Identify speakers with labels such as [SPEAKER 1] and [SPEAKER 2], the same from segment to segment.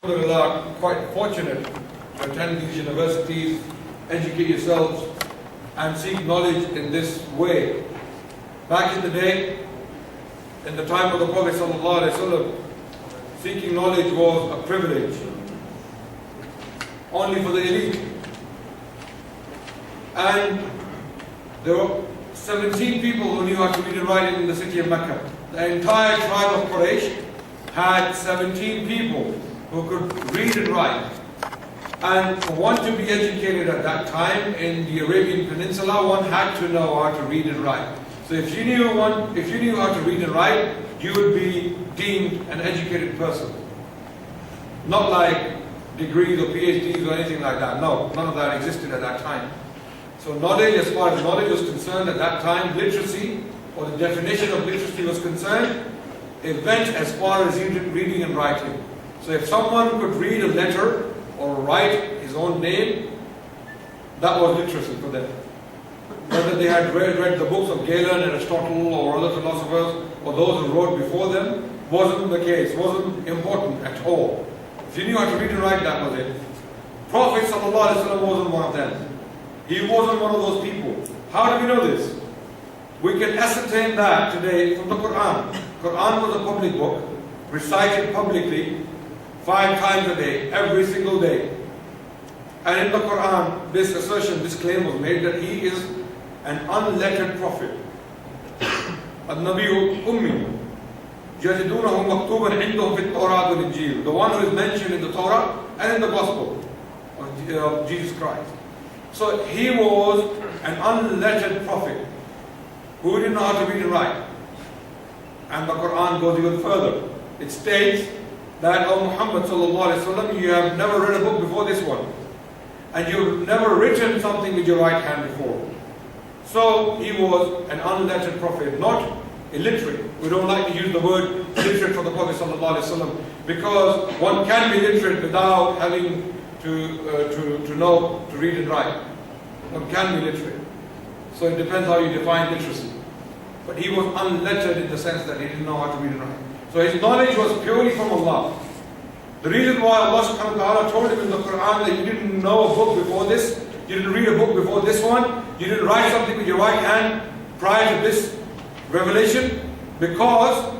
[SPEAKER 1] Alhamdulillah, quite fortunate to attend these universities, educate yourselves and seek knowledge in this way. Back in the day, in the time of the Prophet ﷺ, seeking knowledge was a privilege, only for the elite. And there were 17 people who knew how to read and write in the city of Mecca. The entire tribe of Quraysh had 17 people who could read and write. And for one to be educated at that time in the Arabian Peninsula, one had to know how to read and write. So if you knew how to read and write, you would be deemed an educated person. Not like degrees or PhDs or anything like that. No, none of that existed at that time. So knowledge, as far as knowledge was concerned at that time, literacy, or the definition of literacy was concerned, it went as far as reading and writing. So if someone could read a letter or write his own name, that was literacy for them. Whether they had read the books of Galen and Aristotle or other philosophers, or those who wrote before them, wasn't the case, wasn't important at all. If you knew how to read and write, that was it. Prophet ﷺ wasn't one of them. He wasn't one of those people. How do we know this? We can ascertain that today from the Quran. Quran was a public book, recited publicly 5 times a day, every single day. And in the Quran, this assertion, this claim was made that he is an unlettered prophet. النبي أمي يجدونه مكتوبا عندهم في التوراة والإنجيل. The one who is mentioned in the Torah and in the Gospel of Jesus Christ. So he was an unlettered prophet who didn't know how to read and write. And the Quran goes even further. It states that, O Muhammad sallallahu alaihi wasallam, you have never read a book before this one, and you've never written something with your right hand before. So he was an unlettered prophet, not illiterate. We don't like to use the word literate for the Prophet sallallahu alaihi wasallam, because one can be literate without having to know to read and write. One can be literate. So it depends how you define literacy. But he was unlettered in the sense that he didn't know how to read and write. So his knowledge was purely from Allah. The reason why Allah subhanahu wa ta'ala told him in the Quran that you didn't know a book before this, you didn't read a book before this one, you didn't write something with your right hand prior to this revelation, because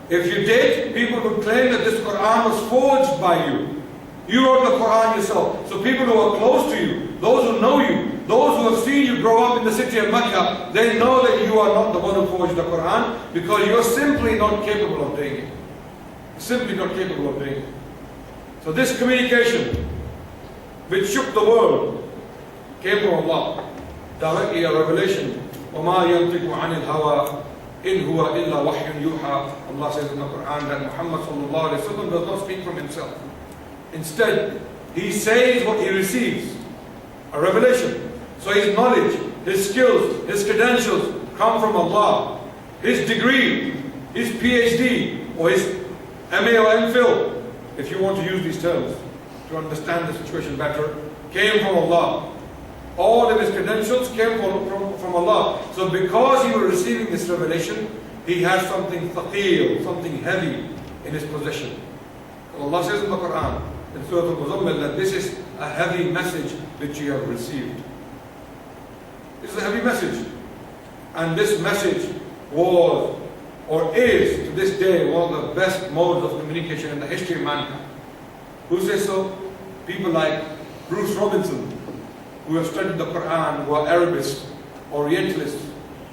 [SPEAKER 1] if you did, people would claim that this Quran was forged by you. You wrote the Quran yourself. So people who are close to you, those who know you, those who have seen you grow up in the city of Mecca, they know that you are not the one who forged the Quran, because you're simply not capable of doing it. Simply not capable of doing it. So this communication, which shook the world, came from Allah. Directly a revelation. وَمَا يَنْطِقُ عَنِ الْهَوَىٰ إِنْ هُوَ إِلَّا وَحْيٌ يُوحَىٰ. Allah says in the Quran that Muhammad sallallahu alaihi wasallam does not speak from himself. Instead, he says what he receives. A revelation. So his knowledge, his skills, his credentials come from Allah. His degree, his PhD, or his MA or MPhil, if you want to use these terms to understand the situation better, came from Allah. All of his credentials came from Allah. So because he was receiving this revelation, he has something thaqeel, something heavy in his possession. Allah says in the Quran, in Surah Al-Muzammil, that this is a heavy message which you have received. This is a heavy message. And this message was, or is, to this day, one of the best modes of communication in the history of mankind. Who says so? People like Bruce Robinson, who have studied the Quran, who are Arabists, Orientalists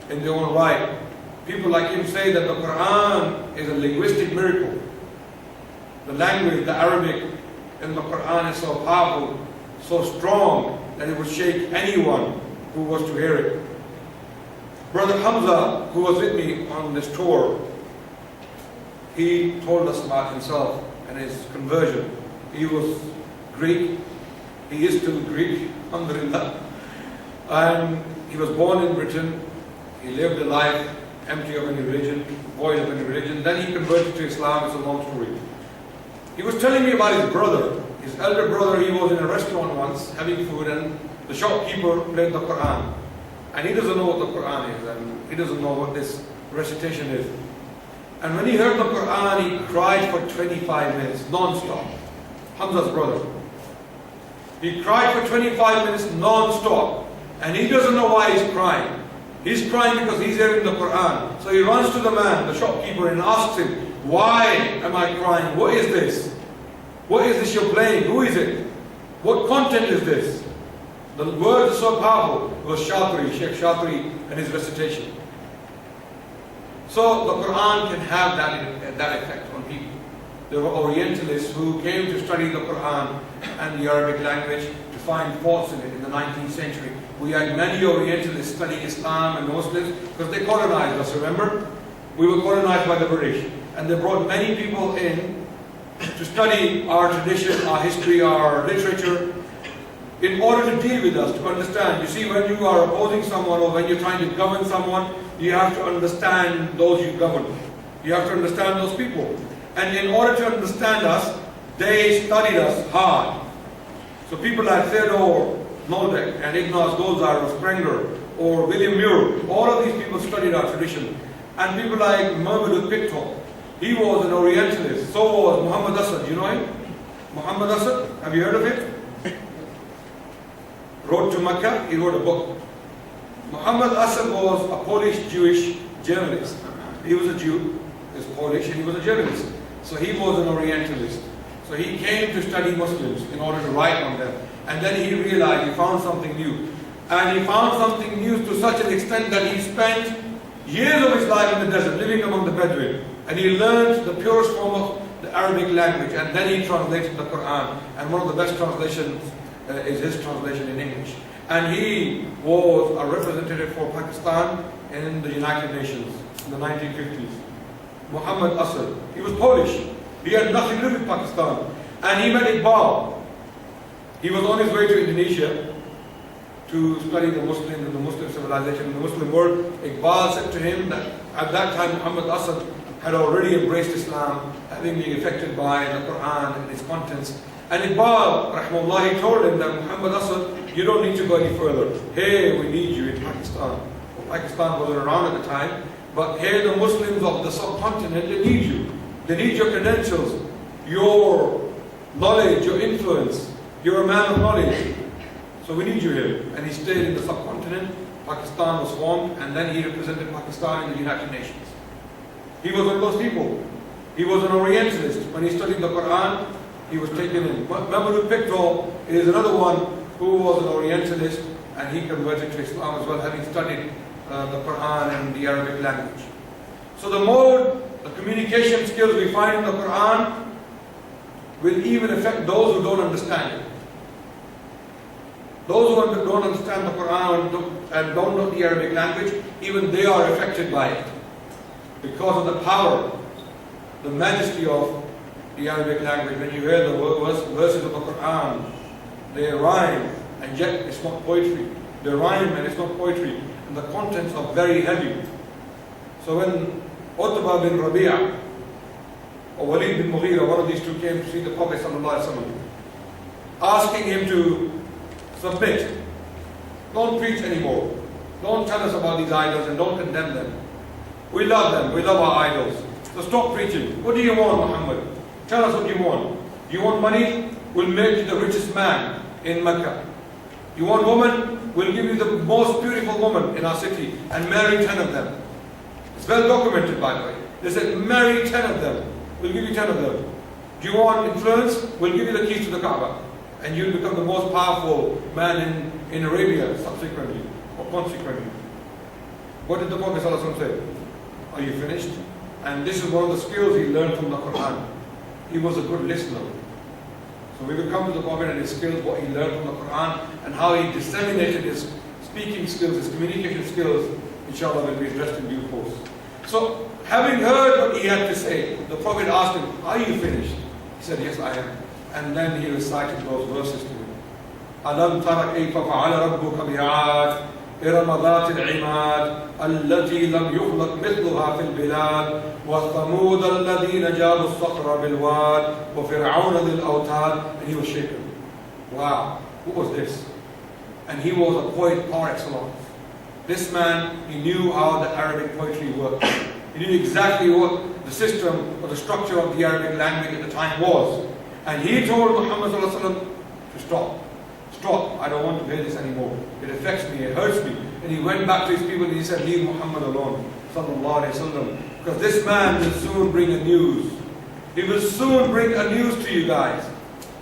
[SPEAKER 1] in their own right. People like him say that the Quran is a linguistic miracle. The language, the Arabic in the Quran is so powerful, so strong, that it would shake anyone who was to hear it. Brother Hamza, who was with me on this tour, he told us about himself and his conversion. He was Greek. He is still Greek, alhamdulillah. And he was born in Britain. He lived a life empty of any religion, void of any religion. Then he converted to Islam. It's a long story. He was telling me about his brother. His elder brother, he was in a restaurant once having food, and the shopkeeper played the Quran. And he doesn't know what the Quran is, and he doesn't know what this recitation is. And when he heard the Quran, he cried for 25 minutes, non-stop. Hamza's brother. He cried for 25 minutes non-stop. And he doesn't know why he's crying. He's crying because he's hearing the Quran. So he runs to the man, the shopkeeper, and asks him, why am I crying? What is this? What is this you're playing? Who is it? What content is this? The words are so powerful. It was Shatri, Sheikh Shatri, and his recitation. So the Quran can have that effect on people. There were Orientalists who came to study the Quran and the Arabic language to find faults in it in the 19th century. We had many Orientalists studying Islam and Muslims because they colonized us, remember? We were colonized by the British. And they brought many people in to study our tradition, our history, our literature, in order to deal with us, to understand. You see, when you are opposing someone or when you're trying to govern someone, you have to understand those you govern. You have to understand those people. And in order to understand us, they studied us hard. So people like Theodore Noldek and Ignaz Golzar or Sprenger or William Muir, all of these people studied our tradition. And people like Mahmud Pictor, he was an Orientalist. So was Muhammad Asad. You know him? Muhammad Asad? Have you heard of it? Road to Mecca, he wrote a book. Muhammad Asad was a Polish-Jewish journalist. He was a Jew, he was Polish, and he was a journalist. So he was an Orientalist. So he came to study Muslims in order to write on them. And then he realized he found something new. And he found something new to such an extent that he spent years of his life in the desert, living among the Bedouin. And he learned the purest form of the Arabic language. And then he translated the Quran. And one of the best translations is his translation in English. And he was a representative for Pakistan in the United Nations in the 1950s. Muhammad Asad. He was Polish. He had nothing to do with Pakistan. And he met Iqbal. He was on his way to Indonesia to study the Muslims and the Muslim civilization in the Muslim world. Iqbal said to him that at that time Muhammad Asad had already embraced Islam, having been affected by the Quran and its contents. And Iqbal, rahmahullah, told him that Muhammad Asad, you don't need to go any further. Here we need you in Pakistan. Well, Pakistan wasn't around at the time, but here the Muslims of the subcontinent, they need you. They need your credentials, your knowledge, your influence. You're a man of knowledge. So we need you here. And he stayed in the subcontinent. Pakistan was formed, and then he represented Pakistan in the United Nations. He was one of those people. He was an Orientalist. When he studied the Quran, he was taken in. Mahmud Pictor is another one who was an Orientalist, and he converted to Islam as well, having studied the Quran and the Arabic language. So the mode, the communication skills we find in the Quran will even affect those who don't understand it. Those who don't understand the Quran and don't know the Arabic language, even they are affected by it. Because of the power, the majesty of the Arabic language. When you hear the verses of the Quran, they rhyme, and yet it's not poetry. They rhyme and it's not poetry. And the contents are very heavy. So when Utbah bin Rabi'ah or Walid bin Mughira, one of these two, came to see the Prophet ﷺ, asking him to submit. Don't preach anymore. Don't tell us about these idols and don't condemn them. We love them. We love our idols. So stop preaching. What do you want, Muhammad? Tell us what you want. You want money? We'll make you the richest man in Mecca. You want woman? We'll give you the most beautiful woman in our city and marry 10 of them. It's well documented, by the way. They said, marry 10 of them. We'll give you 10 of them. Do you want influence? We'll give you the keys to the Kaaba. And you'll become the most powerful man in Arabia subsequently or consequently. What did the Prophet ﷺ say? Are you finished? And this is one of the skills he learned from the Quran. He was a good listener. So we will come to the Prophet and his skills, what he learned from the Quran, and how he disseminated his speaking skills, his communication skills, inshallah, will be addressed in due course. So, having heard what he had to say, the Prophet asked him, are you finished? He said, yes, I am. And then he recited those verses to him. أَلَمْ تَرَ كَيْفَ فَعَلَ رَبُّكَ بِعَادٍ إِرَمَ ذَاتِ الْعِمَادِ الَّتِي لَمْ يُخْلَقْ مِثْلُهَا فِي الْبِلَادِ وَثَمُودَ الَّذِينَ جَابُوا الصَّخْرَ بِالْوَادِ وَفِرْعَوْنَ ذِي الْأَوْتَادِ. And he was shaken. Wow, who was this? And he was a poet par excellence. This man, he knew how the Arabic poetry worked. He knew exactly what the system or the structure of the Arabic language at the time was. And he told Muhammad to stop. Stop, I don't want to hear this anymore. It affects me, it hurts me. And he went back to his people and he said, leave Muhammad alone. Because this man will soon bring a news. He will soon bring a news to you guys.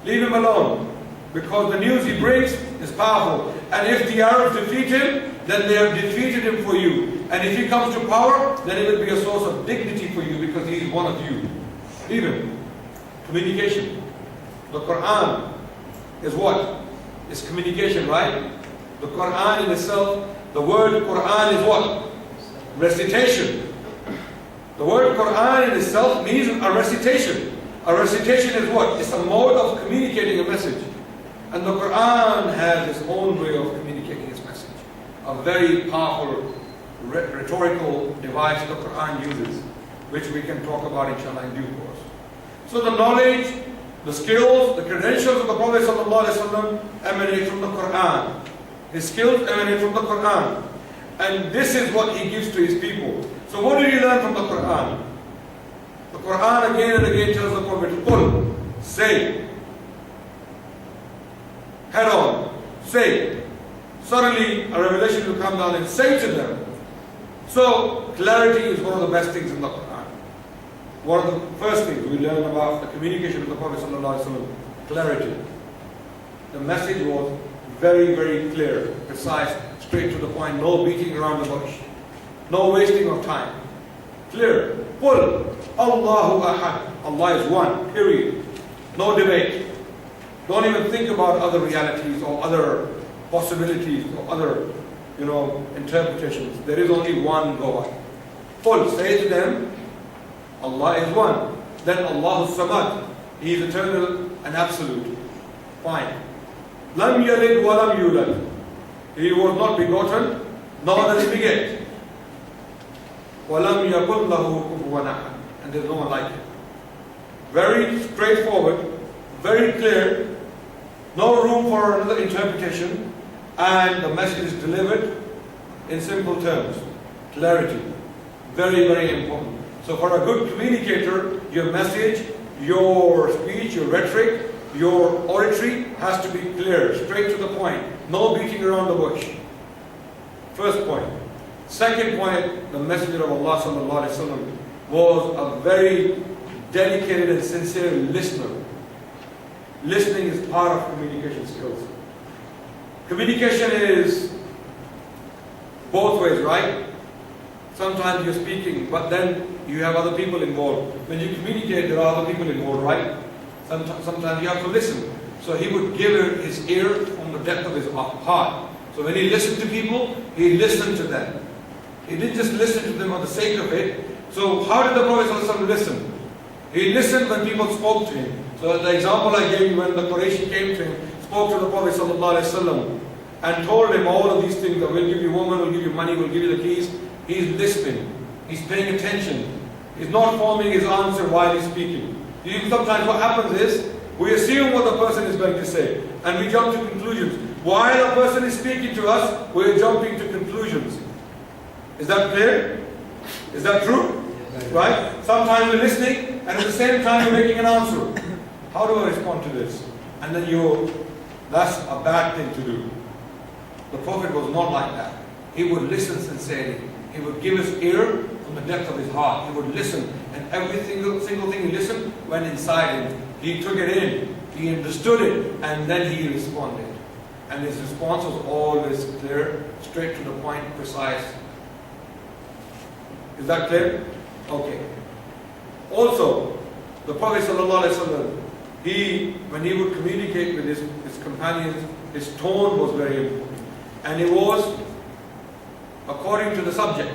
[SPEAKER 1] Leave him alone. Because the news he brings is powerful. And if the Arabs defeat him, then they have defeated him for you. And if he comes to power, then it will be a source of dignity for you because he is one of you. Leave him. Communication. The Quran is what? It's communication, right? The Quran in itself, the word Quran is what? Recitation. The word Quran in itself means a recitation. A recitation is what? It's a mode of communicating a message. And the Quran has its own way of communicating its message. A very powerful rhetorical device the Quran uses, which we can talk about inshallah in due course. So the knowledge, the skills, the credentials of the Prophet ﷺ emanate from the Quran. His skills emanate from the Quran. And this is what he gives to his people. So what did he learn from the Quran? The Quran again and again tells the Prophet, Qul, say. Head on, say. Suddenly a revelation will come down and say to them. So clarity is one of the best things in the Quran. One of the first things we learn about the communication with the Prophet ﷺ, clarity. The message was very, very clear, precise, straight to the point, no beating around the bush, no wasting of time. Clear. Qul, Allahu Ahad. Allah is one, period. No debate. Don't even think about other realities or other possibilities or other, interpretations. There is only one God. Qul, say to them, Allah is one. Then Allah is Samad. He is eternal and absolute. Fine. Lam yalid wa lam yulad. He was not begotten, nor does he beget. Wa lam yakun lahu kufuwan ahad. And there is no one like him. Very straightforward, very clear, no room for another interpretation, and the message is delivered in simple terms. Clarity. Very, very important. So for a good communicator, your message, your speech, your rhetoric, your oratory has to be clear, straight to the point. No beating around the bush. First point. Second point, the Messenger of Allah ﷺ was a very dedicated and sincere listener. Listening is part of communication skills. Communication is both ways, right? Sometimes you're speaking, but then you have other people involved. When you communicate, there are other people involved, right? Sometimes you have to listen. So he would give his ear from the depth of his heart. So when he listened to people, he listened to them. He didn't just listen to them for the sake of it. So how did the Prophet ﷺ listen? He listened when people spoke to him. So the example I gave you, when the Quraysh came to him, spoke to the Prophet ﷺ and told him all of these things, that we'll give you woman, we'll give you money, we'll give you the keys. He's listening. He's paying attention. He's not forming his answer while he's speaking. Sometimes what happens is, we assume what the person is going to say, and we jump to conclusions. While a person is speaking to us, we're jumping to conclusions. Is that clear? Is that true? Right? Sometimes we're listening, and at the same time we're making an answer. How do I respond to this? And then that's a bad thing to do. The Prophet was not like that. He would listen sincerely. He would give his ear from the depth of his heart. He would listen, and every single thing he listened went inside him. He took it in, he understood it, and then he responded. And his response was always clear, straight to the point, precise. Is that clear? Okay. Also, the Prophet ﷺ, when he would communicate with his companions, his tone was very important. And it was according to the subject.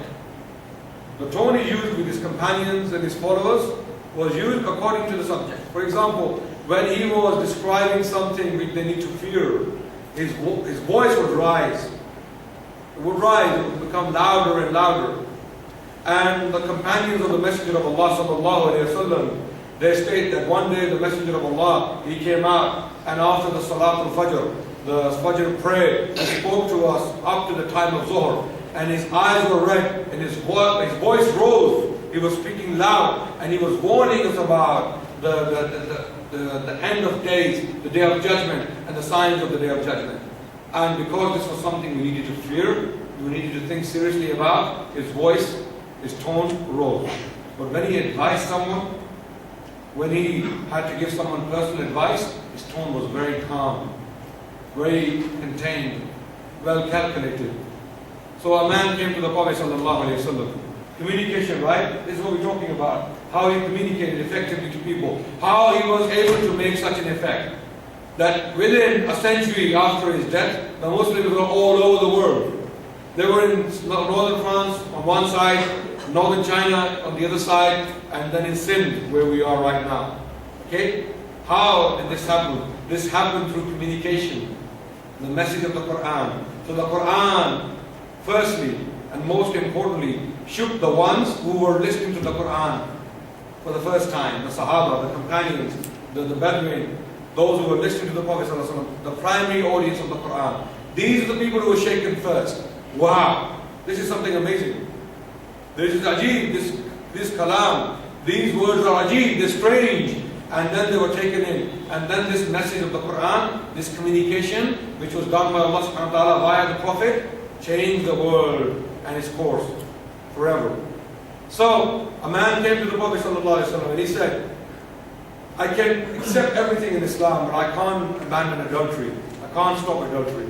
[SPEAKER 1] The tone he used with his companions and his followers was used according to the subject. For example, when he was describing something which they need to fear, his voice would rise. It would rise, it would become louder and louder. And the companions of the Messenger of Allah ﷺ, they state that one day the Messenger of Allah, he came out, and after the Salatul Fajr, the Fajr prayer, he spoke to us up to the time of Zuhr, and his eyes were red, and his voice rose. He was speaking loud, and he was warning us about the the end of days, the day of judgment, and the signs of the day of judgment. And because this was something we needed to fear, we needed to think seriously about, his voice, his tone rose. But when he advised someone, when he had to give someone personal advice, his tone was very calm, very contained, well calculated. So a man came to the Prophet ﷺ. Communication, right? This is what we're talking about. How he communicated effectively to people. How he was able to make such an effect that within a century after his death, the Muslims were all over the world. They were in northern France on one side, northern China on the other side, and then in Sindh, where we are right now. Okay? How did this happen? This happened through communication. The message of the Quran. So the Quran, firstly and most importantly, shook the ones who were listening to the Quran for the first time, the Sahaba, the companions, the Bedouin, those who were listening to the Prophet ﷺ, the primary audience of the Quran. These are the people who were shaken first. Wow, this is something amazing. This is ajib, this kalam, these words are ajib, they're strange. And then they were taken in. And then this message of the Quran, this communication, which was done by Allah subhanahu wa ta'ala via the Prophet, changed the world and its course forever. So, a man came to the Prophet ﷺ and he said, I can accept everything in Islam, but I can't abandon adultery. I can't stop adultery.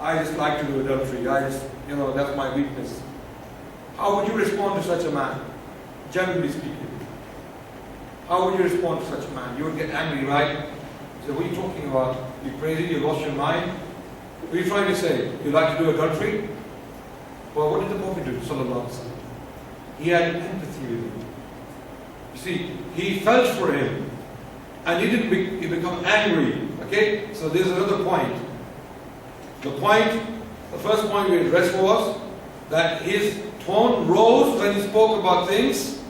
[SPEAKER 1] I just like to do adultery. That's my weakness. How would you respond to such a man? Generally speaking. How would you respond to such a man? You would get angry, right? So what are you talking about? You crazy? You lost your mind? What are you trying to say? You like to do adultery? Well, what did the Prophet do? Sallallahu Alaihi Wasallam. He had empathy with him. You see, he felt for him. And he become angry. Okay? So there's another point. The first point we addressed was that his tone rose when he spoke about things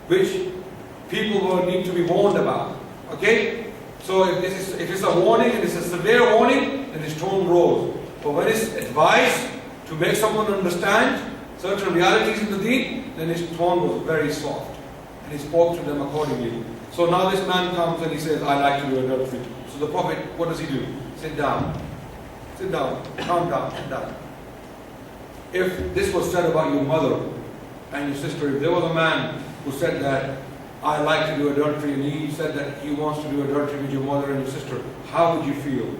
[SPEAKER 1] which people will need to be warned about. Okay? So if it's a warning and it's a severe warning, then his tone rose. But when it's advice to make someone understand certain realities in the deen, then his tone was very soft. And he spoke to them accordingly. So now this man comes and he says, I like to do adultery. So the Prophet, what does he do? Sit down. Sit down. Calm down. Sit down. If this was said about your mother and your sister, if there was a man who said that, I like to do adultery, and he said that he wants to do adultery with your mother and your sister, how would you feel?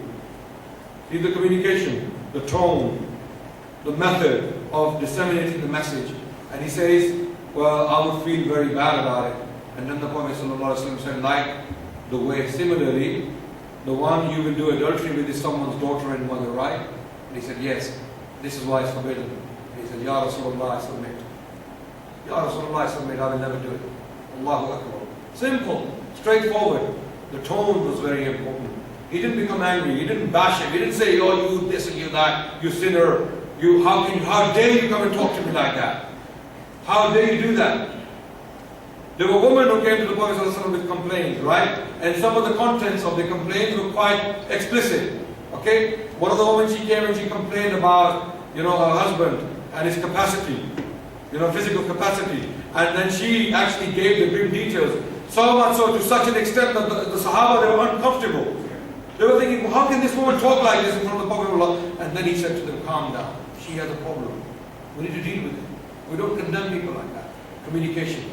[SPEAKER 1] See the communication, the tone, the method of disseminating the message. And he says, well, I would feel very bad about it. And then the Prophet ﷺ said, like the way, similarly, the one you will do adultery with is someone's daughter and mother, right? And he said, yes, this is why it's forbidden. And he said, Ya Rasulullah, I submit. Ya Rasulullah, I submit, I will never do it. Allahu Akbar. Simple, straightforward. The tone was very important. He didn't become angry. He didn't bash him. He didn't say, oh, you this and you that, you sinner. How dare you come and talk to me like that? How dare you do that? There were women who came to the Prophet ﷺ with complaints, right? And some of the contents of the complaints were quite explicit. Okay? One of the women, she came and she complained about, her husband and his capacity, physical capacity. And then she actually gave the grim details. So much so, to such an extent that the Sahaba, they were uncomfortable. They were thinking, how can this woman talk like this in front of the Prophet of Allah? And then he said to them, calm down. She has a problem. We need to deal with it. We don't condemn people like that. Communication.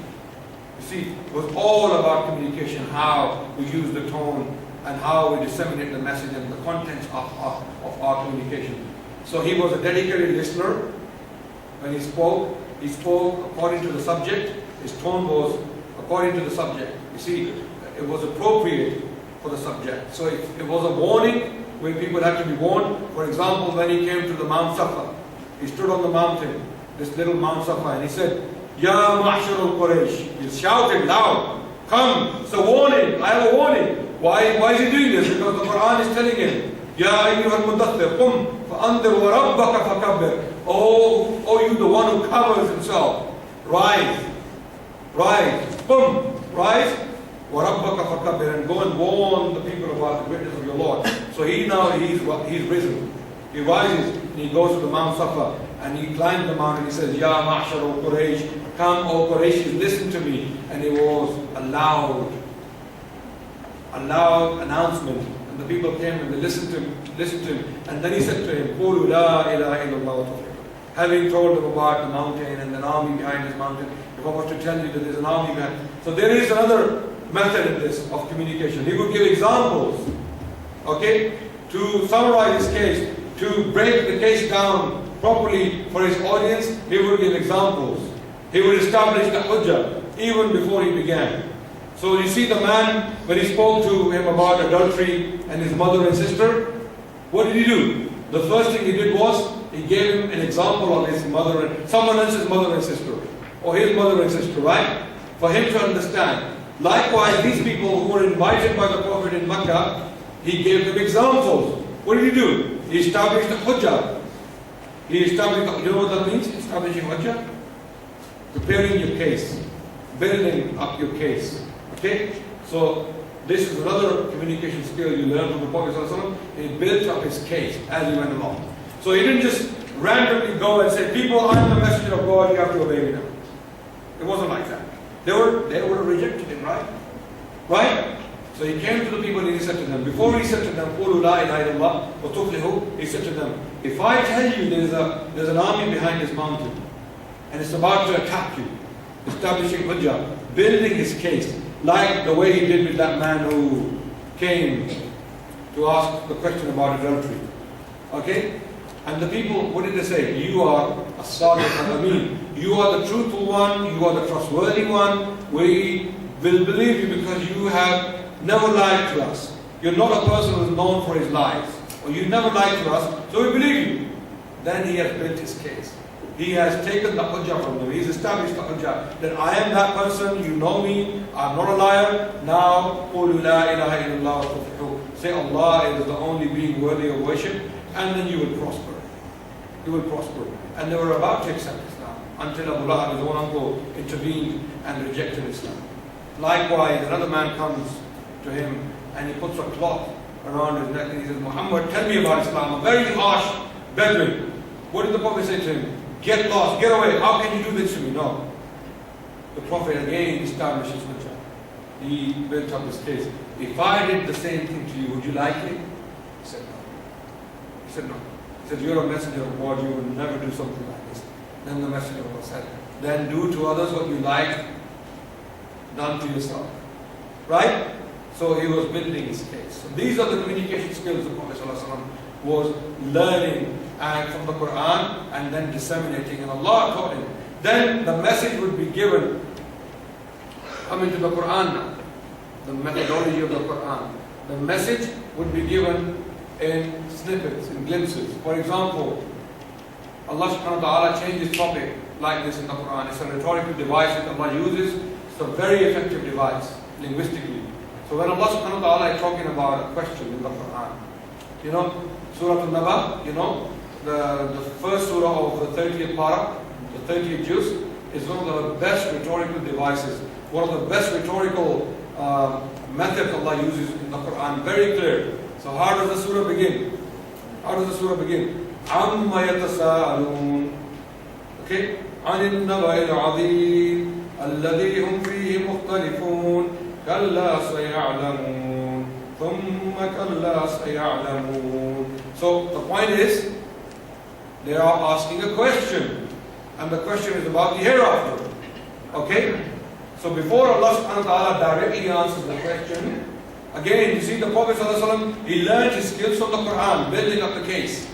[SPEAKER 1] You see, it was all about communication, how we use the tone and how we disseminate the message and the contents of our communication. So he was a dedicated listener. When he spoke according to the subject. His tone was according to the subject. You see, it was appropriate for the subject. So if it was a warning where people had to be warned, for example, when he came to the Mount Safa, he stood on the mountain, this little Mount Safa, and he said, Ya Ma'shar al-Quraysh. He shouted loud, come, it's a warning, I have a warning. Why is he doing this? Because the Quran is telling him, Ya ayyuhal mudaththir, qum fa'andir wa rabbaka fakabbir. Oh, you the one who covers himself, rise, boom, rise, wa rabbaka fakabbir, and go and warn the people about the greatness of your Lord. So he's risen. He rises and he goes to the Mount Safa and he climbs the mountain. He says, Ya Ma'shar al-Quraysh, come, O Quraysh, listen to me. And it was a loud a loud announcement, and the people came and they listened to him, and then he said to him, قُولُوا لَا إِلَهَ إِلَّا اللَّهُ وَتَوْفِيقٌ. Having told them about the mountain and an army behind this mountain, if I was to tell you that there's an army behind. So there is another method in this of communication. He would give examples, okay, to summarize his case, to break the case down properly for his audience. He would give examples. He would establish the hujjah even before he began. So you see the man, when he spoke to him about adultery and his mother and sister, what did he do? The first thing he did was, he gave him an example of his mother and someone else's mother and sister, or his mother and sister, right? For him to understand. Likewise, these people who were invited by the Prophet in Mecca, he gave them examples. What did he do? He established the hujjah. You know what that means? Establishing hujjah? Preparing your case, building up your case. Okay? So this is another communication skill you learn from the Prophet ﷺ. He built up his case as he went along. So he didn't just randomly go and say, people, I'm the messenger of God, you have to obey me now. It wasn't like that. They would have rejected him, right? Right? So he came to the people and he said to them, before he said to them, قُولُوا لَا إِلَهَ إِلَّا اللَّهُ وَتُفْلِحُوا, he said to them, if I tell you there's an army behind this mountain, and it's about to attack you, establishing hujjah, building his case, like the way he did with that man who came to ask the question about adultery. Okay? And the people, what did they say? You are a sadiq al-amin. You are the truthful one, you are the trustworthy one. We will believe you because you have never lied to us. You're not a person who is known for his lies. Or you never lied to us, so we believe you. Then he has built his case. He has taken the hujjah from them. He's established the hujjah that I am that person, you know me, I'm not a liar. Now, قُولُوا لَا إِلَهَ إِلَّا اللَّهُ وَتُفْلِحُوا. Say Allah is the only being worthy of worship, and then you will prosper. You will prosper. And they were about to accept Islam until Abu Lahab, his own uncle, intervened and rejected Islam. Likewise, another man comes to him and he puts a cloth around his neck and he says, Muhammad, tell me about Islam. A very harsh Bedouin. What did the Prophet say to him? Get lost, get away. How can you do this to me? No. The Prophet again established his hujjah. He built up his case. If I did the same thing to you, would you like it? He said no. He said no. He said, you're a messenger of God, you would never do something like this. Then the messenger of God said, then do to others what you like done to yourself. Right? So he was building his case. So these are the communication skills the Prophet ﷺ was learning from the Quran and then disseminating. And Allah taught him. Then the message would be given, coming to the Quran now, the methodology of the Quran. The message would be given in snippets, in glimpses. For example, Allah subhanahu wa ta'ala changed his topic like this in the Quran. It's a rhetorical device that Allah uses. It's a very effective device, linguistically. So when Allah subhanahu wa ta'ala is talking about a question in the Quran, you know, Surah Al-Naba, you know, the first surah of the 30th parah, the 30th juz, is one of the best rhetorical devices, one of the best rhetorical methods Allah uses in the Quran, very clear. So how does the surah begin? How does the surah begin? عَمَّ يَتَسَاءَلُونَ. Okay? عَنِ النَّبَإِ الْعَظِيمِ الَّذِي هُمْ فِيهِ مُخْتَلِفُونَ كَلَّا سَيَعْلَمُونَ ثُمَّ كَلَّا سَيَعْلَمُونَ. So the point is, they are asking a question. And the question is about the hereafter. Okay? So before Allah subhanahu wa ta'ala directly answers the question, again, you see the Prophet ﷺ, he learned his skills from the Quran, building up the case.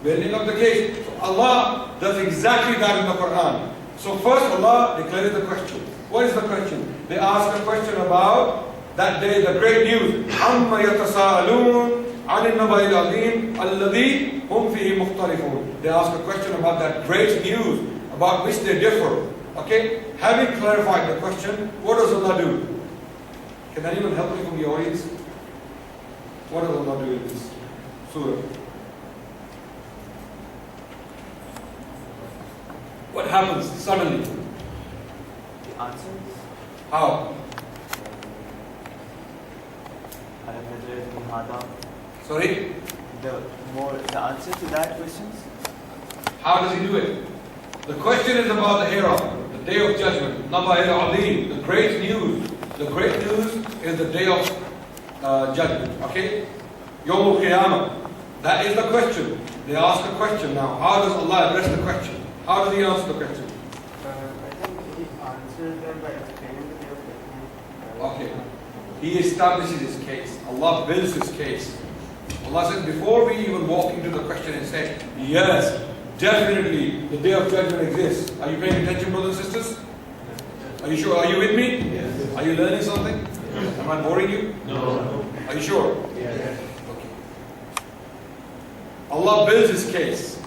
[SPEAKER 1] Building up the case. So Allah does exactly that in the Quran. So first Allah declares the question. What is the question? They ask a question about that day, the great news. عَمَّ يَتَسَاءَلُونَ عَنِ النَّبَإِ الْعَظِيمِ الَّذِي هُمْ فِيهِ مُخْتَلِفُونَ. They ask a question about that great news about which they differ. Okay? Having clarified the question, what does Allah do? Can anyone help me from the audience? What does Allah do in this surah? What happens suddenly?
[SPEAKER 2] The answers?
[SPEAKER 1] How? Sorry?
[SPEAKER 2] The answer to that questions?
[SPEAKER 1] How does he do it? The question is about the hereafter, the day of judgment. Naba'il Azim, the great news. The great news is the day of judgment. Okay? Yawm al-Qiyamah. That is the question. They ask a question now. How does Allah address the question? How does He answer the question?
[SPEAKER 3] I think He answers them by explaining the day of judgment.
[SPEAKER 1] Okay. He establishes His case. Allah builds His case. Allah says, before we even walk into the question and say, yes, definitely the day of judgment exists. Are you paying attention, brothers and sisters? Are you sure? Are you with me?
[SPEAKER 3] Yes.
[SPEAKER 1] Are you learning something?
[SPEAKER 3] Yes.
[SPEAKER 1] Am I boring you?
[SPEAKER 3] No.
[SPEAKER 1] Are you sure?
[SPEAKER 3] Yes.
[SPEAKER 1] Okay. Allah builds His case.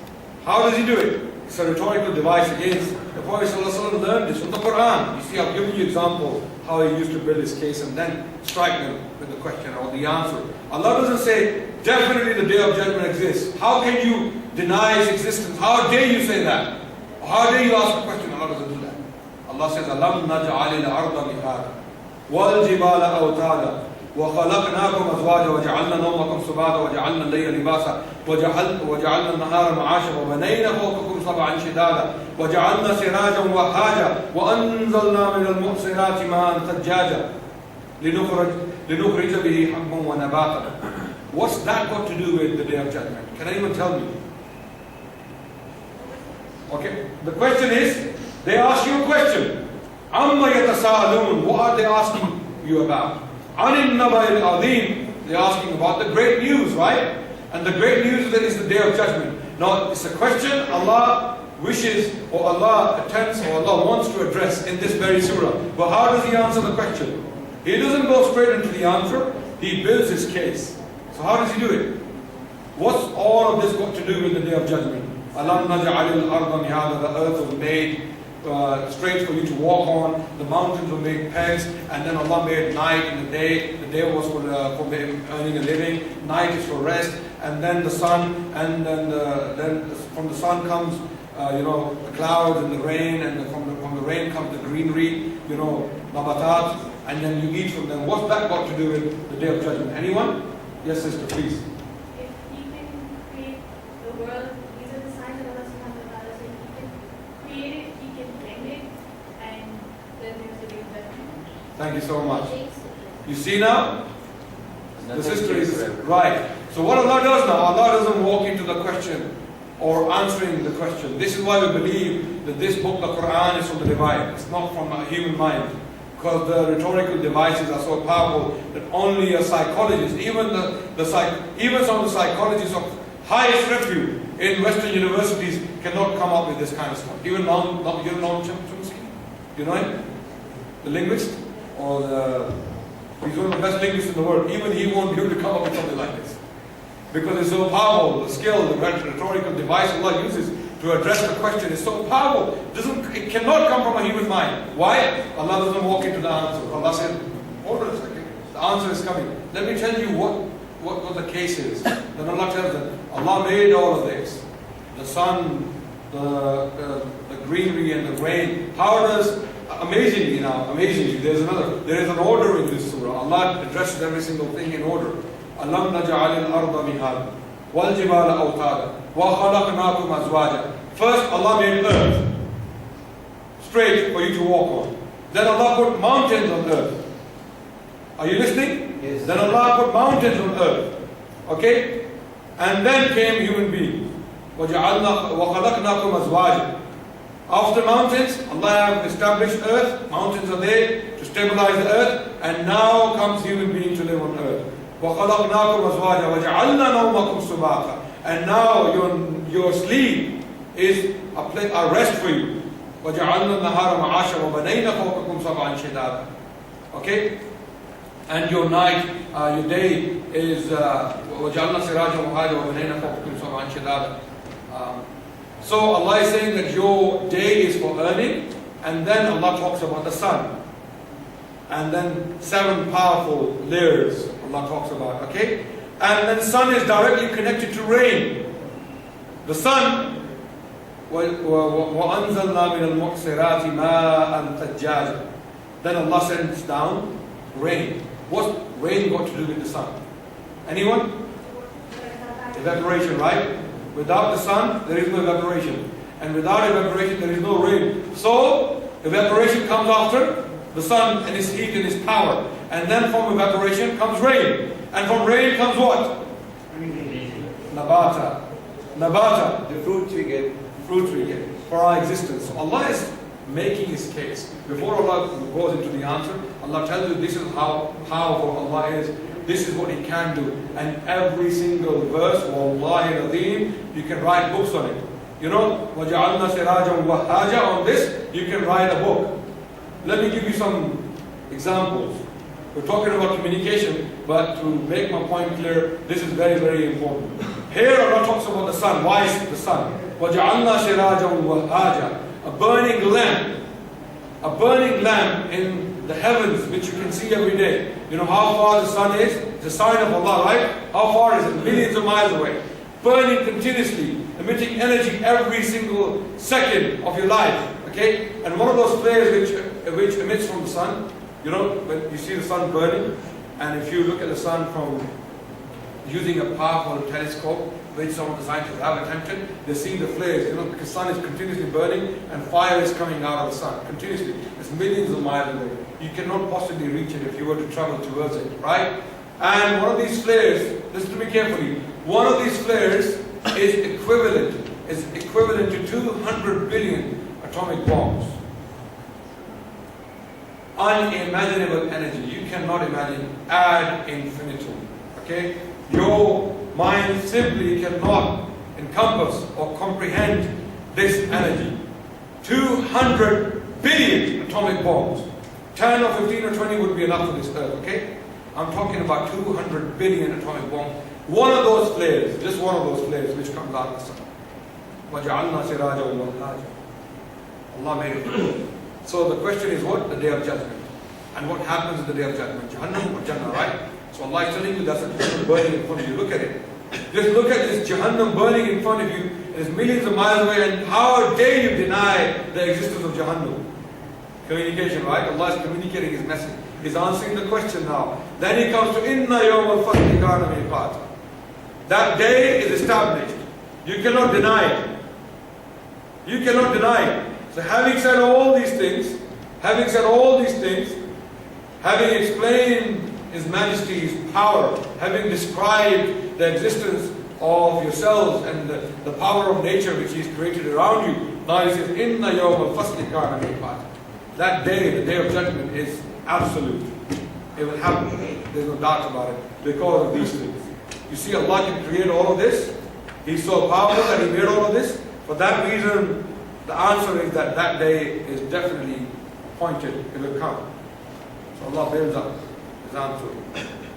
[SPEAKER 1] How does He do it? It's a rhetorical device against. The Prophet ﷺ learned this from the Quran. You see, I've given you example how he used to build his case and then strike them with the question or the answer. Allah doesn't say, definitely the day of judgment exists. How can you deny its existence? How dare you say that? How dare you ask a question? Allah doesn't do that. Allah says, Alam naj'alil arda mihada wal jibala awtada وخلقناكم أزواجا وجعلنا نومكم سباتا وجعلنا الليل لباسا وجعلنا النهار معاشا وبنينا فوقكم سبعا شدادا وجعلنا سراجا وهاجا وأنزلنا من المعصرات ماء ثجاجا لنخرج به حبا ونباتا. What's that got to do with the day of judgment? Can anyone tell me? Okay, the question is, they ask you a question. عَمَّ يَتَسَاءَلُونَ. What are they asking you about? عَنِ النَّبَإِ الْعَظِيمِ. They're asking about the great news, right? And the great news is the day of judgment. Now, it's a question Allah wishes, or Allah attempts, or Allah wants to address in this very surah. But how does He answer the question? He doesn't go straight into the answer. He builds His case. So how does He do it? What's all of this got to do with the day of judgment? Alam naj'alil arda mihada. The earth was made straight for you to walk on. The mountains were made pegs, and then Allah made night and the day. The day was for earning a living. Night is for rest, and then the sun, and then from the sun comes, the clouds and the rain, and from the rain comes the greenery, nabatat, and then you eat from them. What's that got to do with the day of judgment? Anyone? Yes, sister, please.
[SPEAKER 4] If He can create the world, these are the signs of Allah subhanahu wa ta'ala. So He can create it, He can bring it, and then there's the day of judgment.
[SPEAKER 1] Thank you so much. You see now? The sister is right. So what Allah does now, Allah doesn't walk into the question or answering the question. This is why we believe that this book, the Quran, is from the divine. It's not from a human mind. Because the rhetorical devices are so powerful that only a psychologist, even some of the psychologists of highest repute in Western universities cannot come up with this kind of stuff. Even you know Chomsky? You know him? The linguist? He's one of the best linguists in the world. Even he won't be able to come up with something like this. Because it's so powerful, the skill, the rhetorical device Allah uses to address the question is so powerful. It cannot come from a human mind. Why? Allah doesn't walk into the answer. Allah said, hold on a second. The answer is coming. Let me tell you what the case is. Then Allah tells them, Allah made all of this. The sun, the greenery and the rain. How does, amazingly, there is an order in this surah. Allah addresses every single thing in order. Alam naj'alil arda mihada wal jibala awtada wa khalaqnakum azwaja. First, Allah made earth straight for you to walk on. Then Allah put mountains on earth. Are you listening?
[SPEAKER 2] Yes.
[SPEAKER 1] Then Allah put mountains on earth. Okay? And then came human beings. وَخَلَقْنَاكُمْ أَزْوَاجًا. After mountains, Allah has established earth. Mountains are there to stabilize the earth. And now comes human beings to live on earth. وَخَلَقْنَاكُمْ أَزْوَاجًا وَجَعَلْنَا نَوْمَكُمْ سُبَاتًا. And now your sleep is a rest for you. وَجَعَلْنَا النَّهَارَ مَعَاشًا وَبَنَيْنَا فَوْقَكُمْ سَبْعًا شِدَادًا. Okay? And your night, your day is وَجَعَلْنَا سِرَاجًا وَهَاجًا وَبَنَيْنَا فَوْقَكُمْ سَبْعًا شِدَادًا. So Allah is saying that your day is for earning, and then Allah talks about the sun. And then 7 powerful layers Allah talks about, okay? And then sun is directly connected to rain. The sun, وَأَنزَلْنَا مِنَ الْمُعْصِرَاتِ مَاءً ثَجَّاجًا. Then Allah sends down rain. What's rain got to do with the sun? Anyone? Evaporation, right? Without the sun, there is no evaporation. And without evaporation, there is no rain. So, evaporation comes after the sun and its heat and its power. And then from evaporation comes rain. And from rain comes what? Nabata. Nabata.
[SPEAKER 2] The fruits we get.
[SPEAKER 1] Fruits we get for our existence. So Allah is making His case. Before Allah goes into the answer, Allah tells you this is how powerful Allah is. This is what He can do. And every single verse, Wallahi al-Azim, you can write books on it. You know, وَجَعَلْنَا سِرَاجًا وَهَّاجًا, on this, you can write a book. Let me give you some examples. We're talking about communication, but to make my point clear, this is very, very important. Here Allah talks about the sun. Why is it the sun? وَجَعَلْنَا سِرَاجًا وَهَّاجًا, a burning lamp in the heavens, which you can see every day. You know how far the sun is? It's a sign of Allah, right? How far is it? Millions of miles away. Burning continuously, emitting energy every single second of your life. Okay? And one of those flares which emits from the sun, you know, when you see the sun burning, and if you look at the sun from using a powerful telescope, which some of the scientists have attempted, they see the flares, you know, because the sun is continuously burning and fire is coming out of the sun continuously. It's millions of miles away. You cannot possibly reach it if you were to travel towards it, right? And one of these flares, listen to me carefully, one of these flares is equivalent to 200 billion atomic bombs. Unimaginable energy. You cannot imagine ad infinitum. Okay? Your mind simply cannot encompass or comprehend this energy. 200 billion atomic bombs. 10 or 15 or 20 would be enough for this earth, okay? I'm talking about 200 billion atomic bombs. One of those flares, just one of those flares which comes out of the sun. وَجَعَلْنَا سِرَاجًا وَهَّاجًا. Allah made it. So the question is what? The Day of Judgment. And what happens in the Day of Judgment? Jahannam or Jannah, right? So Allah is telling you that's a Jahannam burning in front of you. Look at it. Just look at this Jahannam burning in front of you. It is millions of miles away, and how dare you deny the existence of Jahannam? Communication, right? Allah is communicating His message. He's answering the question now. Then He comes to Inna yawm al-fasli kana miqat. That day is established. You cannot deny it. You cannot deny it. So having said all these things, having explained His Majesty's power, having described the existence of yourselves and the power of nature which He's created around you, now He says, Inna yawm al-fasli kana miqat. That day, the Day of Judgment, is absolute. It will happen. There's no doubt about it because of these things. You see, Allah can create all of this. He's so powerful that He made all of this. For that reason, the answer is that that day is definitely appointed. It will come. So Allah builds up His answer.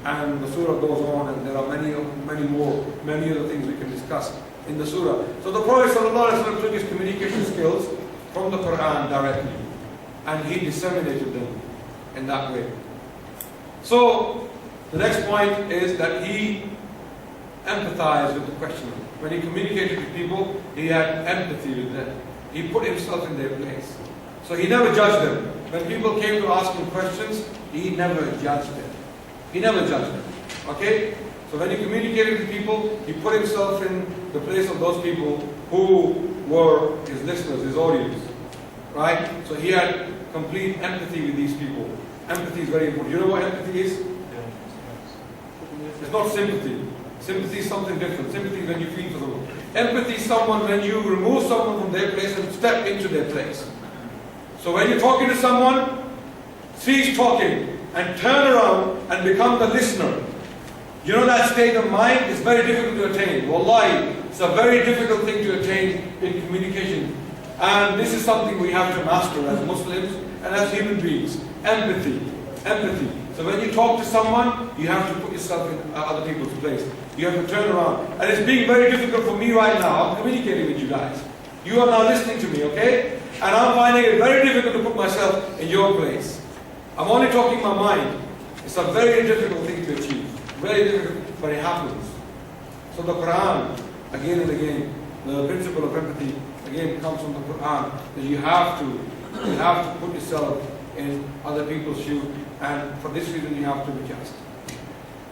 [SPEAKER 1] And the surah goes on, and there are many other things we can discuss in the surah. So the Prophet ﷺ took his communication skills from the Quran directly, and he disseminated them in that way. So the next point is that he empathized with the questioner. When he communicated to people, he had empathy with them. He put himself in their place. So he never judged them. When people came to ask him questions, he never judged them. He never judged them. Okay? So when he communicated with people, he put himself in the place of those people who were his listeners, his audience. Right? So he had complete empathy with these people. Empathy is very important. You know what empathy is? It's not sympathy. Sympathy is something different. Sympathy is when you feel for someone. Empathy is someone when you remove someone from their place and step into their place. So when you're talking to someone, cease talking and turn around and become the listener. You know that state of mind is very difficult to attain. Wallahi, it's a very difficult thing to attain in communication. And this is something we have to master as Muslims and as human beings. Empathy. Empathy. So when you talk to someone, you have to put yourself in other people's place. You have to turn around. And it's being very difficult for me right now. I'm communicating with you guys. You are now listening to me, okay? And I'm finding it very difficult to put myself in your place. I'm only talking my mind. It's a very difficult thing to achieve. Very difficult, but it happens. So the Quran, again and again, the principle of empathy, again comes from the Quran, that you have to put yourself in other people's shoes, and for this reason you have to be just.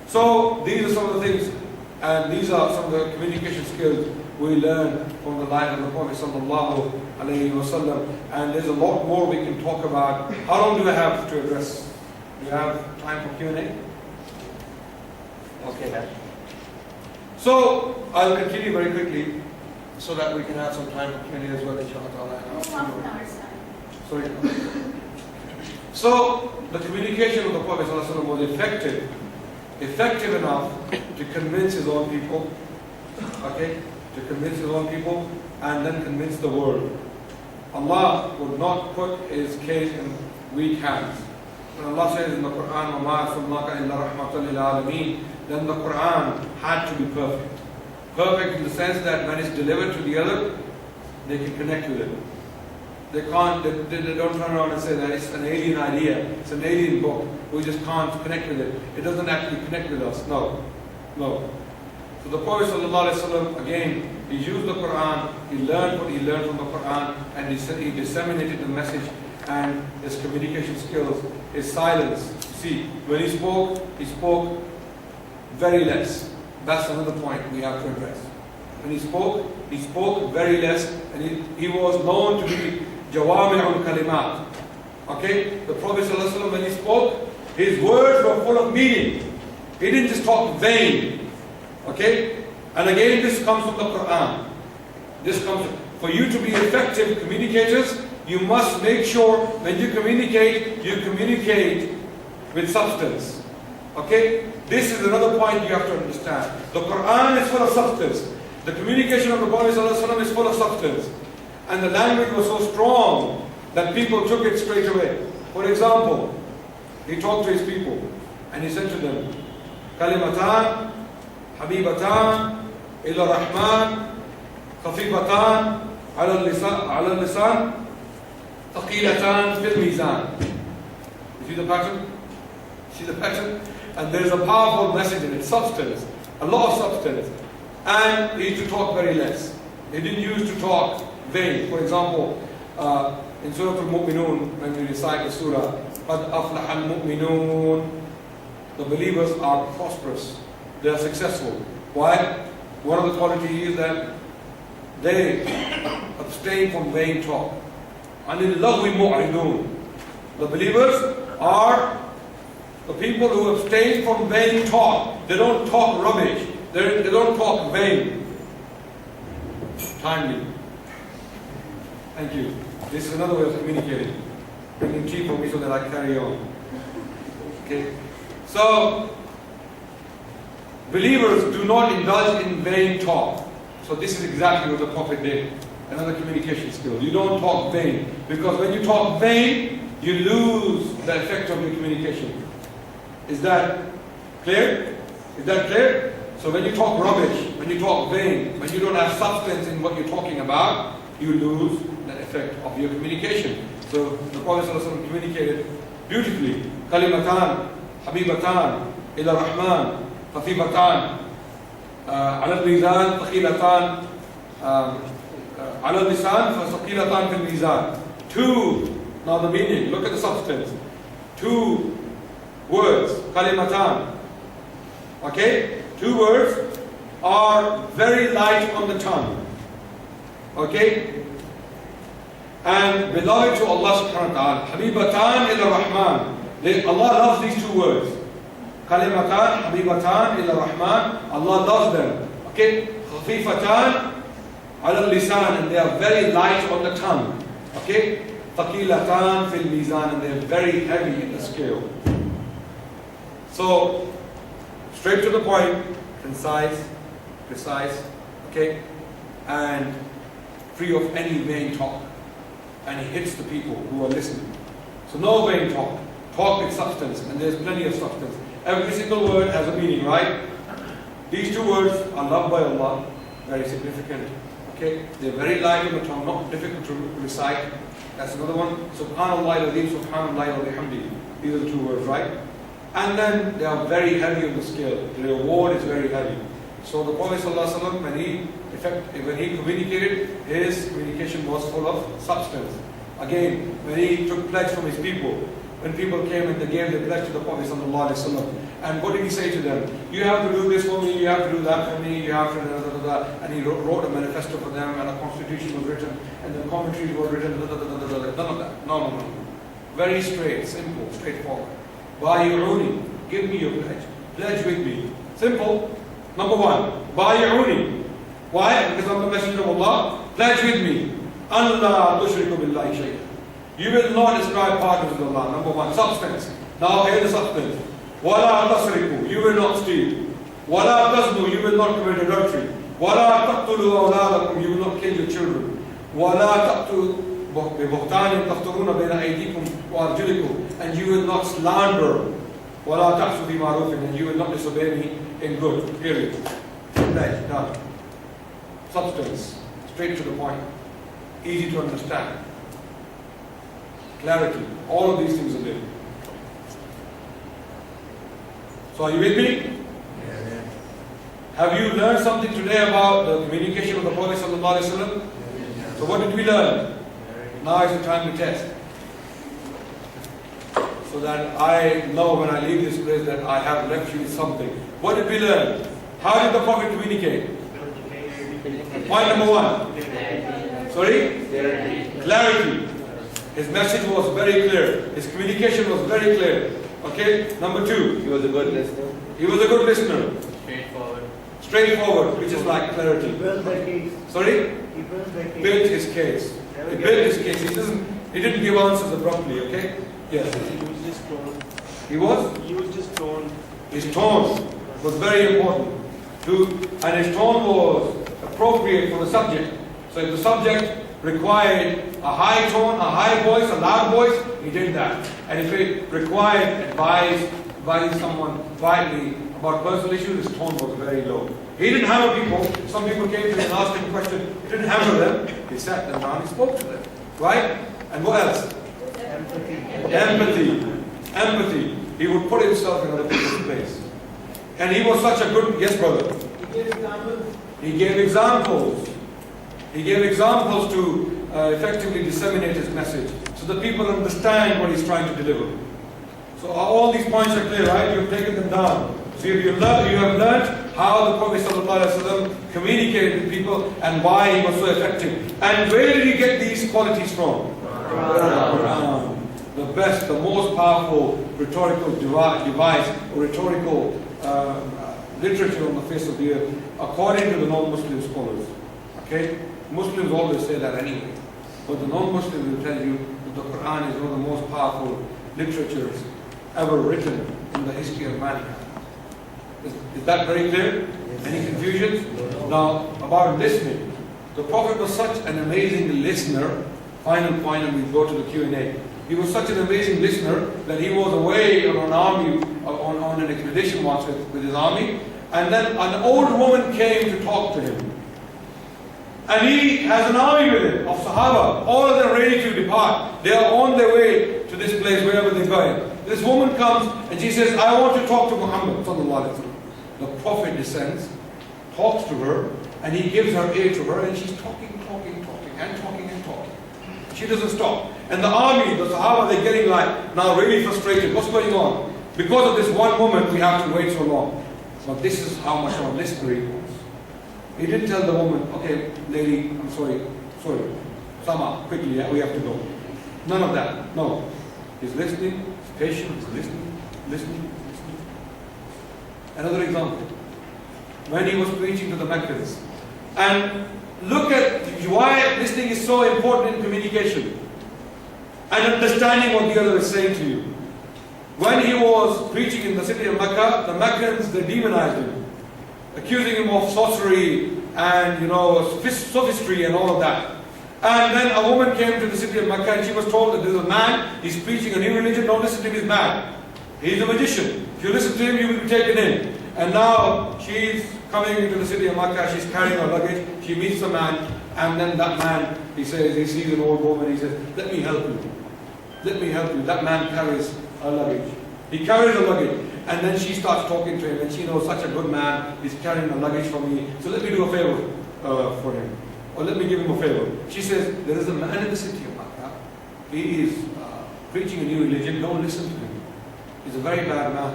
[SPEAKER 1] So these are some of the things, and these are some of the communication skills we learn from the life of the Prophet sallallahu alaihi wasallam. And there's a lot more we can talk about. How long do I have to address We have time for Q&A? Okay.
[SPEAKER 2] Yeah.
[SPEAKER 1] So, I'll continue very quickly so that we can have some time for Q&A as well, inshallah.
[SPEAKER 4] Half an hour's time.
[SPEAKER 1] Sorry. So, the communication of the Prophet ﷺ was effective enough to convince his own people, okay, to convince his own people and then convince the world. Allah would not put his case in weak hands. When Allah says in the Quran, وَمَا أَرْسَلْنَاكَ إِلَّا رَحْمَةً لِلْعَالَمِينَ, then the Quran had to be perfect. Perfect in the sense that when it's delivered to the other, they can connect with it. They can't, they don't turn around and say that it's an alien idea, it's an alien book, we just can't connect with it. It doesn't actually connect with us. No. So the Prophet ﷺ, again, he used the Quran, he learned what he learned from the Quran, and he disseminated the message and his communication skills, his silence. See, when he spoke very less. That's another point we have to address. When he spoke very less, and he was known to be Jawami'ul Kalimat. Okay? The Prophet ﷺ, when he spoke, his words were full of meaning. He didn't just talk vain. Okay? And again, this comes from the Quran. For you to be effective communicators, you must make sure when you communicate with substance. Okay? This is another point you have to understand. The Quran is full of substance. The communication of the Prophet ﷺ is full of substance. And the language was so strong that people took it straight away. For example, he talked to his people and he said to them, Kalimatan, Habibatan, ila Rahman, Khafifatan, ala lisan, Thaqilatan fil mizan. You see the pattern? See the pattern? And there's a powerful message in it, substance, a lot of substance. And he used to talk very less. He didn't use to talk vain. For example, in Surah Al-Mu'minun, when we recite the surah, قَدْ أَفْلَحَ الْمُؤْمِنُونَ, the believers are prosperous. They are successful. Why? One of the qualities is that they abstain from vain talk. عَنِ اللَّغْوِ مُعْرِضُونَ. The believers are the people who abstain from vain talk. They don't talk rubbish. They don't talk vain. Timely. Thank you. This is another way of communicating. Bringing tea for me so that I carry on. Okay. So, believers do not indulge in vain talk. So this is exactly what the Prophet did. Another communication skill. You don't talk vain. Because when you talk vain, you lose the effect of your communication. Is that clear? Is that clear? So when you talk rubbish, when you talk vain, when you don't have substance in what you're talking about, you lose the effect of your communication. So the Prophet ﷺ communicated beautifully. Kalimatan, Habibatan, ila Rahman, Khafifatan, ala al-mizan, thaqilatan, ala al-lisan, thaqilatan fil mizan. Two, now the meaning, look at the substance. Two words, kalimatan. Okay? Two words are very light on the tongue. Okay? And beloved to Allah subhanahu wa ta'ala. Habibatan ila Rahman. Allah loves these two words. Kalimatan, Habibatan ila Rahman. Allah loves them. Okay? Khafifatan ala lisan. And they are very light on the tongue. Okay? Thaqilatan fil mizan. And they are very heavy in the scale. So, straight to the point, concise, precise, okay, and free of any vain talk. And he hits the people who are listening. So no vain talk. Talk with substance, and there's plenty of substance. Every single word has a meaning, right? These two words are loved by Allah, very significant. Okay, they're very light on the tongue, not difficult to recite. That's another one. Subhanallah al-Azim, Subhanallah al-Hamdi. These are the two words, right? And then they are very heavy on the scale. The reward is very heavy. So the Prophet ﷺ, when he communicated, his communication was full of substance. Again, when he took pledge from his people, when people came and they gave the pledge to the Prophet ﷺ, and what did he say to them? You have to do this for me, you have to do that for me, you have to and he wrote a manifesto for them, and a constitution was written, and the commentaries were written, none of that. No. Very straight, simple, straightforward. Bayi'uni. Give me your pledge. Pledge with me. Simple. Number one. Bayi'uni. Why? Because I'm the messenger of Allah. Pledge with me. Allah tushriku billahi shay'an. You will not ascribe partners with Allah. Number one. Substance. Now here's the substance. Wala tasriku. You will not steal. Wala taznu. You will not commit adultery. Wala taqtulu awladakum. You will not kill your children. Wala taqtu بِبُهْتَانٍ تَفْتَرُونَ بَيْنَ أَيْدِيكُمْ وَأَرْجُلِكُمْ. And you will not slander. وَلَا تَعْصُوا فِي مَعْرُوفٍ. And you will not disobey me in good. Period. Pledge. Done. Substance. Straight to the point. Easy to understand. Clarity. All of these things are there. So are you with me?
[SPEAKER 3] Yeah.
[SPEAKER 1] Have you learned something today about the communication of the Prophet sallallahu alaihi wasallam? So what did we learn? Now is the time to test. So that I know when I leave this place that I have left you with something. What did we learn? How did the Prophet communicate? Point number one. Sorry? Clarity. His message was very clear. His communication was very clear. Okay? Number two.
[SPEAKER 2] He was a good listener.
[SPEAKER 1] He was a good listener.
[SPEAKER 3] Straightforward.
[SPEAKER 1] Straightforward, which is like clarity.
[SPEAKER 3] Built the case.
[SPEAKER 1] Sorry?
[SPEAKER 3] He built the case.
[SPEAKER 1] Built his case. He built his case. He didn't give answers abruptly, okay? Yes.
[SPEAKER 3] He used his tone.
[SPEAKER 1] He was?
[SPEAKER 3] He used his tone.
[SPEAKER 1] His tone was very important. And his tone was appropriate for the subject. So if the subject required a high tone, a high voice, a loud voice, he did that. And if it required advising someone quietly about personal issues, his tone was very low. He didn't hammer people. Some people came to him and asked him a question. He didn't hammer them. He sat them down, he spoke to them. Right? And what else? Empathy. He would put himself in other people's place. And he was such a good, yes brother? He gave examples. He gave examples to effectively disseminate his message so that people understand what he's trying to deliver. So all these points are clear, right? You've taken them down. So you have learned how the Prophet ﷺ communicated with people and why he was so effective. And where did he get these qualities from? Quran. The best, the most powerful rhetorical device or rhetorical literature on the face of the earth, according to the non-Muslim scholars. Okay? Muslims always say that anyway. But the non-Muslims will tell you that the Quran is one of the most powerful literatures ever written in the history of mankind. Is that very clear? Any confusions? Now, about listening. The Prophet was such an amazing listener. Final point, and we go to the Q&A. He was such an amazing listener that he was away on an army, on an expedition once with his army, and then an old woman came to talk to him. And he has an army with him of Sahaba, all of them ready to depart. They are on their way to this place, wherever they're going. This woman comes and she says, I want to talk to Muhammad sallallahu alaihi wasallam. The Prophet descends, talks to her, and he gives her ear to her, and she's talking. She doesn't stop. And the army, the Sahaba, they're getting now really frustrated. What's going on? Because of this one woman, we have to wait so long. But this is how much of a listener he was. He didn't tell the woman, okay, lady, I'm sorry. Sama, quickly, we have to go. None of that. No. He's listening, he's patient, he's listening. Another example. When he was preaching to the Meccans. And look at why listening is so important in communication. And understanding what the other is saying to you. When he was preaching in the city of Mecca, the Meccans, they demonized him. Accusing him of sorcery and, sophistry and all of that. And then a woman came to the city of Mecca and she was told that there's a man, he's preaching a new religion, don't listen to him, he's mad. He's a magician. If you listen to him, you will be taken in. And now she's coming into the city of Mecca, she's carrying her luggage, she meets a man, and then that man, he sees an old woman, he says, let me help you. That man carries her luggage. He carries her luggage. And then she starts talking to him, and she knows such a good man, he's carrying the luggage for me, so let me do a favor for him. Or let me give him a favor. She says, there is a man in the city of Makkah. He is preaching a new religion. Don't listen to him. He's a very bad man.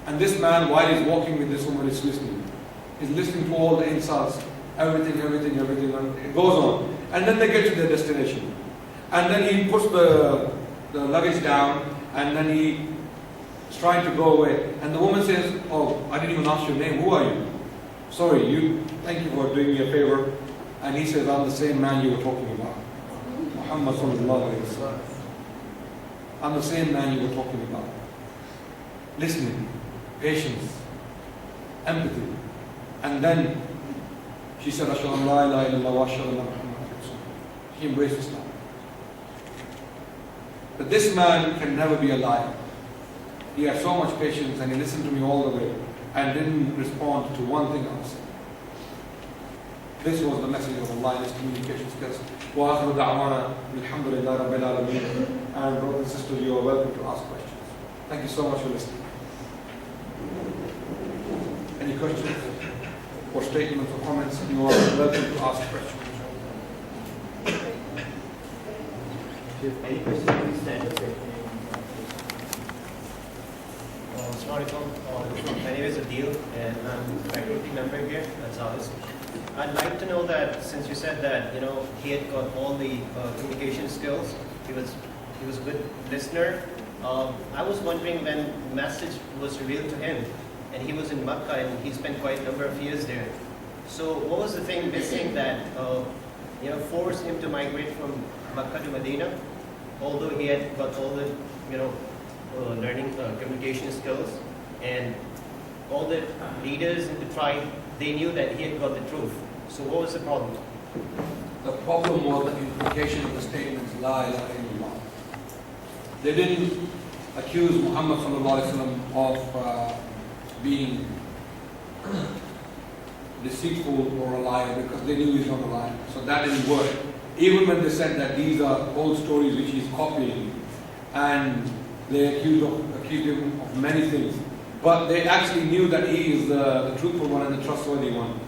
[SPEAKER 1] And this man, while he's walking with this woman, is listening. He's listening to all the insults, everything, and it goes on. And then they get to their destination. And then he puts the luggage down, and then he He's trying to go away. And the woman says, oh, I didn't even ask your name. Who are you? Sorry, thank you for doing me a favor. And he says, I'm the same man you were talking about. Muhammad sallallahu alayhi wa sallam. I'm the same man you were talking about. Listening, patience, empathy. And then she said, Ashhadu an la ilaha illallah wa ashhadu anna Muhammadan Rasulullah. She embraced Islam. But this man can never be a liar. He had so much patience and he listened to me all the way and didn't respond to one thing I was saying. This was the message of Allah in his communication skills. وآخر دعوانا الحمد لله رب العالمين. And brothers and sisters, you are welcome to ask questions. Thank you so much for listening. Any questions or statements or comments? You are welcome to ask questions.
[SPEAKER 2] If you have any questions, please stand up.
[SPEAKER 5] My name is Adil and I'm a faculty member here at Szabist. I'd like to know that since you said that he had got all the communication skills, he was a good listener. I was wondering when the message was revealed to him, and he was in Makkah and he spent quite a number of years there. So what was the thing missing that forced him to migrate from Makkah to Medina, although he had got all the learning communication skills, and all the leaders in the tribe, they knew that he had got the truth. So what was the problem?
[SPEAKER 1] The problem was the implication of the statements La ilaha illallah. They didn't accuse Muhammad sallallahu alaihi wasallam of being deceitful or a liar because they knew he's not a liar. So that didn't work. Even when they said that these are old stories which he's copying, and they accused him of many things, but they actually knew that he is the truthful one and the trustworthy one.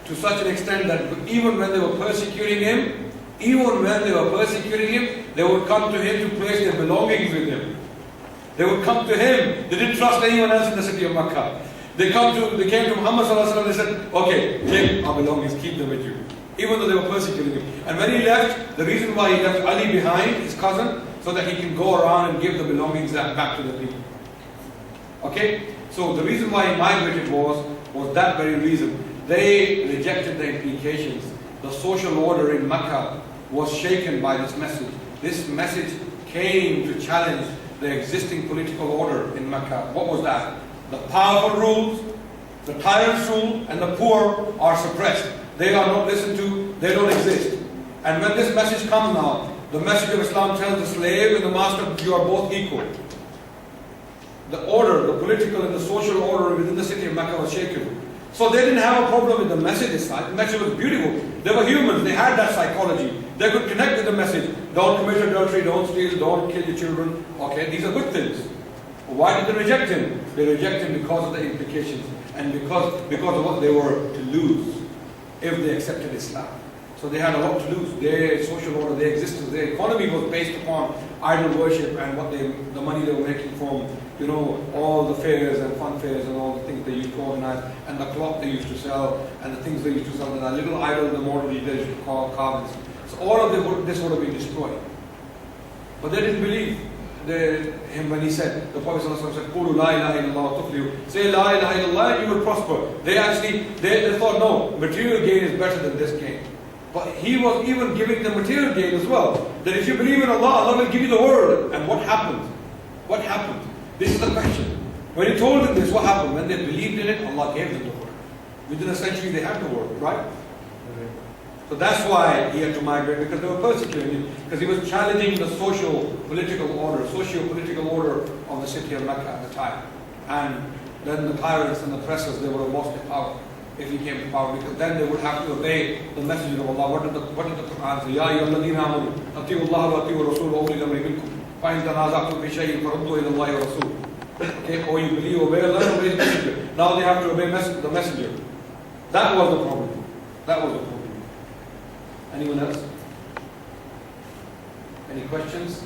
[SPEAKER 1] To such an extent that even when they were persecuting him, they would come to him to place their belongings with him. They would come to him. They didn't trust anyone else in the city of Makkah. They came to Muhammad sallallahu alaihi wasallam and they said, okay, take our belongings, keep them with you. Even though they were persecuting him. And when he left, the reason why he left Ali behind, his cousin, so that he can go around and give the belongings back to the people. Okay? So the reason why he migrated was that very reason. They rejected the implications. The social order in Makkah was shaken by this message. This message came to challenge the existing political order in Makkah. What was that? The powerful rules, the tyrants rule, and the poor are suppressed. They are not listened to, they don't exist. And when this message comes now, the message of Islam tells the slave and the master, you are both equal. The order, the political and the social order within the city of Makkah was shaken. So they didn't have a problem with the message itself. The message was beautiful. They were humans, they had that psychology. They could connect with the message. Don't commit adultery, don't steal, don't kill your children. Okay, these are good things. Why did they reject him? They rejected him because of the implications and because of what they were to lose if they accepted Islam. So they had a lot to lose. Their social order, their existence, their economy was based upon idol worship and the money they were making from, all the fairs and fun fairs and all the things they used to organize, and the cloth they used to sell, and the things they used to sell, and that little idol, the mortal they used to carve. So all of this would have been destroyed. But they didn't believe him when he said, the Prophet ﷺ said, Qulu la ilaha illallah tuflihu. Say la ilaha illallah, you will prosper. They thought, no, material gain is better than this gain. But he was even giving the material gain as well. That if you believe in Allah, Allah will give you the world. And what happened? What happened? This is the question. When he told them this, what happened? When they believed in it, Allah gave them the world. Within a century, they had the world, right? So that's why he had to migrate, because they were persecuting him, because he was challenging the socio-political order of the city of Mecca at the time. And then the tyrants and the oppressors, they would have lost their power if he came to power, because then they would have to obey the message of Allah. What did the Quran say? Ya ayyuhalladhina amanu ati'u Allah wa ati'u Rasul wa ulil amri minkum fa in tanaza'tum fi shay'in farudduhu ila Allah wa Rasul. Okay, or you believe, obey Allah, obey the messenger. Now they have to obey the messenger. That was the problem. That was the problem. Anyone else? Any questions?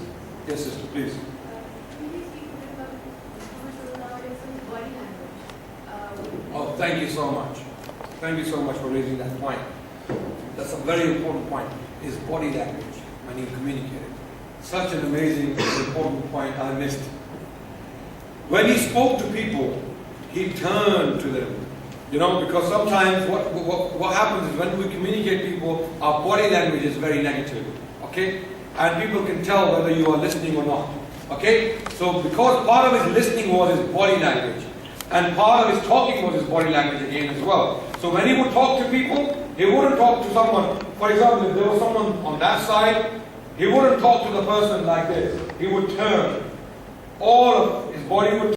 [SPEAKER 1] Yes, sister, please. Oh, thank you so much. Thank you so much for raising that point. That's a very important point, is body language when you communicate. Such an amazing, important point I missed. When he spoke to people, he turned to them. You know, because sometimes what happens is when we communicate people, our body language is very negative. Okay? And people can tell whether you are listening or not. Okay? So because part of his listening was his body language, and part of his talking was his body language again as well. So when he would talk to people, he wouldn't talk to someone. For example, if there was someone on that side, he wouldn't talk to the person like this. He would turn. All of his body would